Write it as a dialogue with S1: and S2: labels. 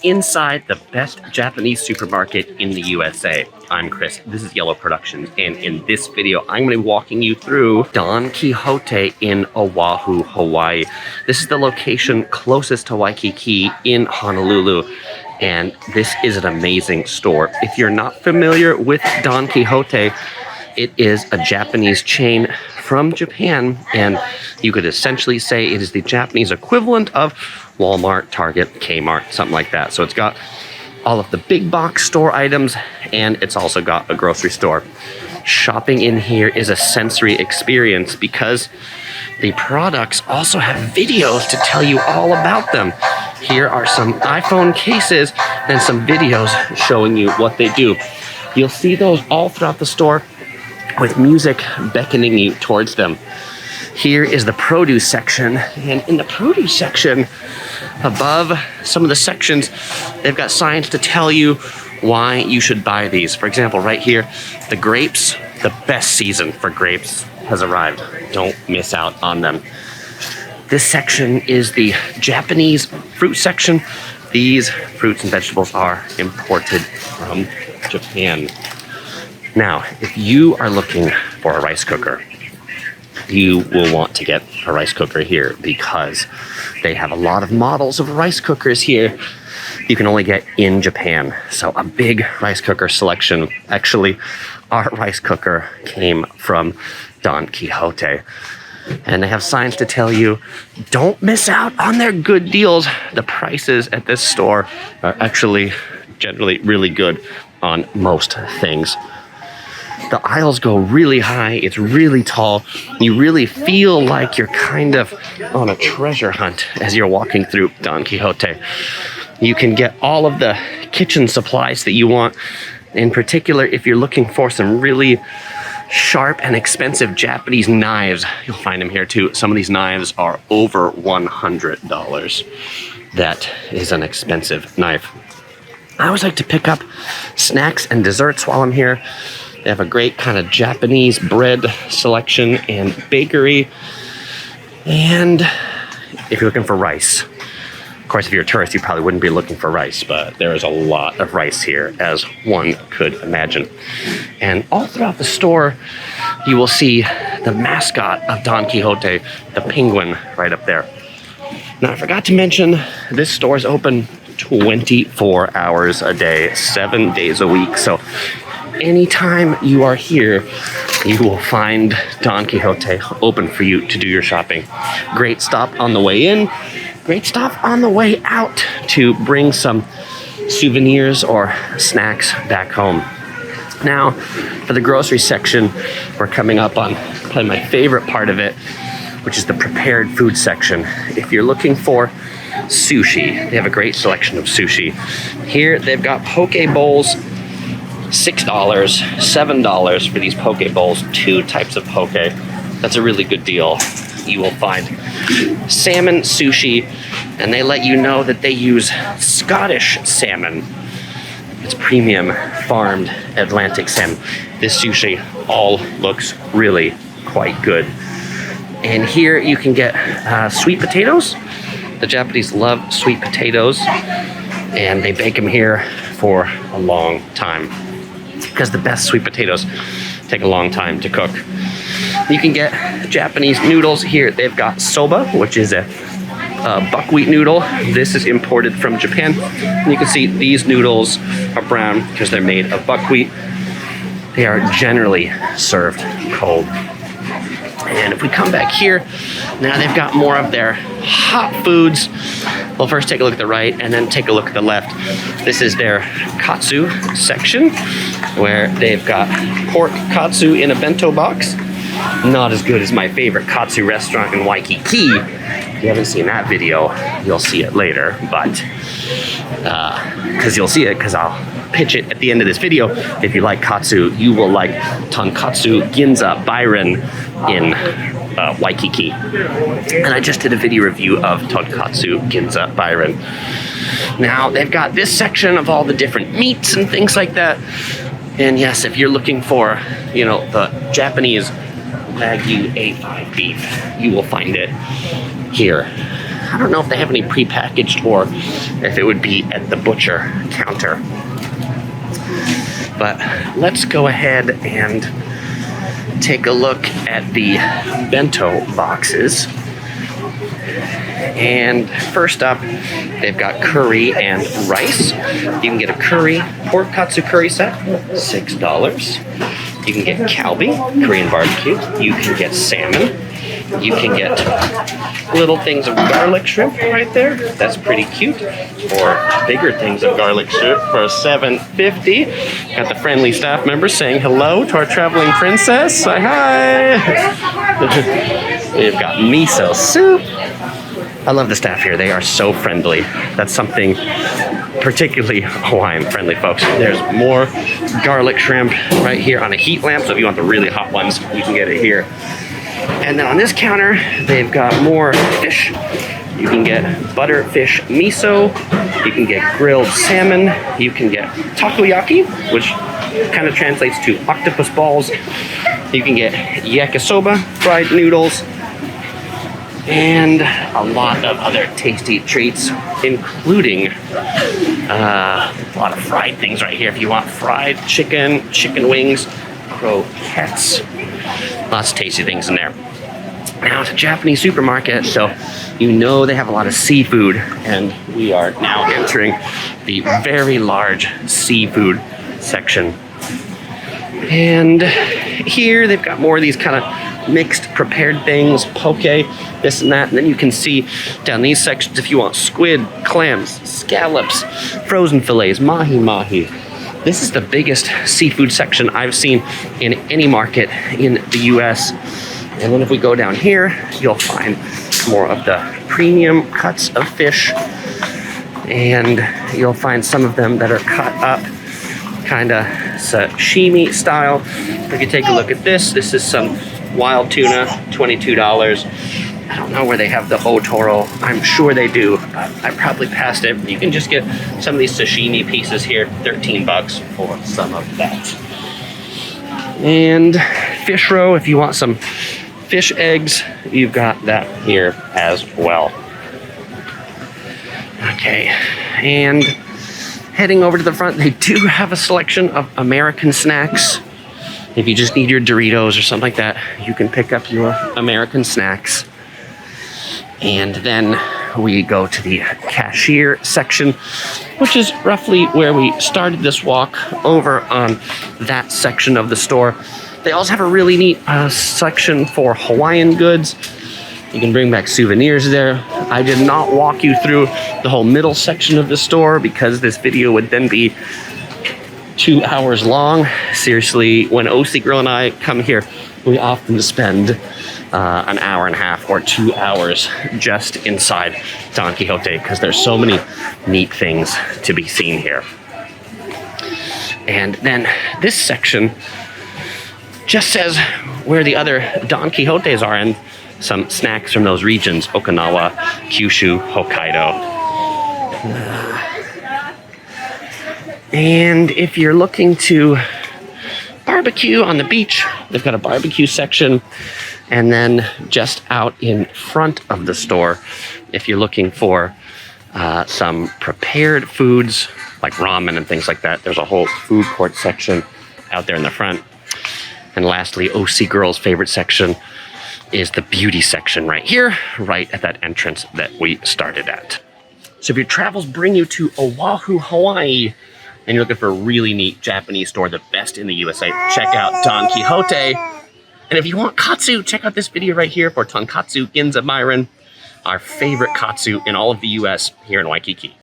S1: inside the best Japanese supermarket in the USA. I'm Chris, this is Yellow Productions, and in this video, I'm going to be walking you through Don Quijote in Oahu, Hawaii. This is the location closest to Waikiki in Honolulu, and this is an amazing store. If you're not familiar with Don Quijote, it is a Japanese chain from Japan, and you could essentially say it is the Japanese equivalent of Walmart, Target, Kmart, something like that. So it's got all of the big box store items, and it's also got a grocery store. Shopping in here is a sensory experience because the products also have videos to tell you all about them. Here are some iPhone cases and some videos showing you what they do. You'll see those all throughout the store with music beckoning you towards them. Here is the produce section, and in the produce section, above some of the sections, they've got signs to tell you why you should buy these. For example, right here, the grapes, the best season for grapes has arrived. Don't miss out on them. This section is the Japanese fruit section. These fruits and vegetables are imported from Japan. Now, if you are looking for a rice cooker, you will want to get a rice cooker here because they have a lot of models of rice cookers here you can only get in Japan. So a big rice cooker selection. Actually, our rice cooker came from Don Quijote. And they have signs to tell you, don't miss out on their good deals. The prices at this store are actually generally really good on most things. The aisles go really high, it's really tall. You really feel like you're kind of on a treasure hunt as you're walking through Don Quijote. You can get all of the kitchen supplies that you want. In particular, if you're looking for some really sharp and expensive Japanese knives, you'll find them here too. Some of these knives are over $100. That is an expensive knife. I always like to pick up snacks and desserts while I'm here. They have a great kind of Japanese bread selection and bakery. And if you're looking for rice, of course, if you're a tourist, you probably wouldn't be looking for rice, but there is a lot of rice here, as one could imagine. And all throughout the store, you will see the mascot of Don Quijote, the penguin, right up there. Now, I forgot to mention, this store is open 24 hours a day, 7 days a week. So anytime you are here, you will find Don Quijote open for you to do your shopping. Great stop on the way in, great stop on the way out to bring some souvenirs or snacks back home. Now, for the grocery section, we're coming up on probably my favorite part of it, which is the prepared food section. If you're looking for sushi, they have a great selection of sushi. Here, they've got poke bowls, $6, $7 for these poke bowls, 2 types of poke. That's a really good deal. You will find salmon sushi, and they let you know that they use Scottish salmon. It's premium farmed Atlantic salmon. This sushi all looks really quite good. And here you can get sweet potatoes. The Japanese love sweet potatoes, and they bake them here for a long time, because the best sweet potatoes take a long time to cook. You can get Japanese noodles here. They've got soba, which is a buckwheat noodle. This is imported from Japan. And you can see these noodles are brown because they're made of buckwheat. They are generally served cold. And if we come back here, now they've got more of their hot foods. Well, first take a look at the right and then take a look at the left. This is their katsu section, where they've got pork katsu in a bento box. Not as good as my favorite katsu restaurant in Waikiki. If you haven't seen that video, you'll see it later, but because I'll pitch it at the end of this video. If you like katsu, you will like tonkatsu ginza Byron in Waikiki. And I just did a video review of tonkatsu ginza Byron. Now, they've got this section of all the different meats and things like that. And yes, if you're looking for, the Japanese Wagyu A5 beef, you will find it here. I don't know if they have any prepackaged or if it would be at the butcher counter. But let's go ahead and take a look at the bento boxes. And first up, they've got curry and rice. You can get a curry, pork katsu curry set, $6. You can get kalbi, Korean barbecue. You can get salmon. You can get little things of garlic shrimp right there. That's pretty cute. Or bigger things of garlic shrimp for $7.50. Got the friendly staff members saying hello to our traveling princess. Say hi. We've got miso soup. I love the staff here. They are so friendly. That's something particularly Hawaiian friendly, folks. There's more garlic shrimp right here on a heat lamp. So if you want the really hot ones, you can get it here. And then on this counter, they've got more fish. You can get butterfish miso. You can get grilled salmon. You can get takoyaki, which kind of translates to octopus balls. You can get yakisoba, fried noodles, and a lot of other tasty treats, including a lot of fried things right here. If you want fried chicken, chicken wings, croquettes, lots of tasty things in there. Now it's a Japanese supermarket, so you know they have a lot of seafood, and we are now entering the very large seafood section. And here they've got more of these kind of mixed prepared things, poke, this and that. And then you can see down these sections if you want squid, clams, scallops, frozen fillets, mahi-mahi. This is the biggest seafood section I've seen in any market in the US. And then if we go down here, you'll find more of the premium cuts of fish. And you'll find some of them that are cut up kind of sashimi style. If you take a look at this, this is some wild tuna, $22. I don't know where they have the otoro. I'm sure they do, but I probably passed it. You can just get some of these sashimi pieces here, $13 for some of that. And fish roe, if you want some fish eggs, you've got that here as well. Okay, and heading over to the front, they do have a selection of American snacks. If you just need your Doritos or something like that, you can pick up your American snacks. And then we go to the cashier section, which is roughly where we started this walk, over on that section of the store. They also have a really neat section for Hawaiian goods. You can bring back souvenirs there. I did not walk you through the whole middle section of the store because this video would then be 2 hours long. Seriously, when OC Girl and I come here, we often spend an hour and a half or 2 hours just inside Don Quijote because there's so many neat things to be seen here. And then this section just says where the other Don Quijotes are and some snacks from those regions: Okinawa, Kyushu, Hokkaido. And if you're looking to barbecue on the beach, they've got a barbecue section. And then just out in front of the store, if you're looking for some prepared foods like ramen and things like that, there's a whole food court section out there in the front. And lastly, OC Girl's favorite section is the beauty section right here, right at that entrance that we started at. So if your travels bring you to Oahu, Hawaii, and you're looking for a really neat Japanese store, the best in the USA, check out Don Quijote. And if you want katsu, check out this video right here for tonkatsu ginza myron, our favorite katsu in all of the US here in Waikiki.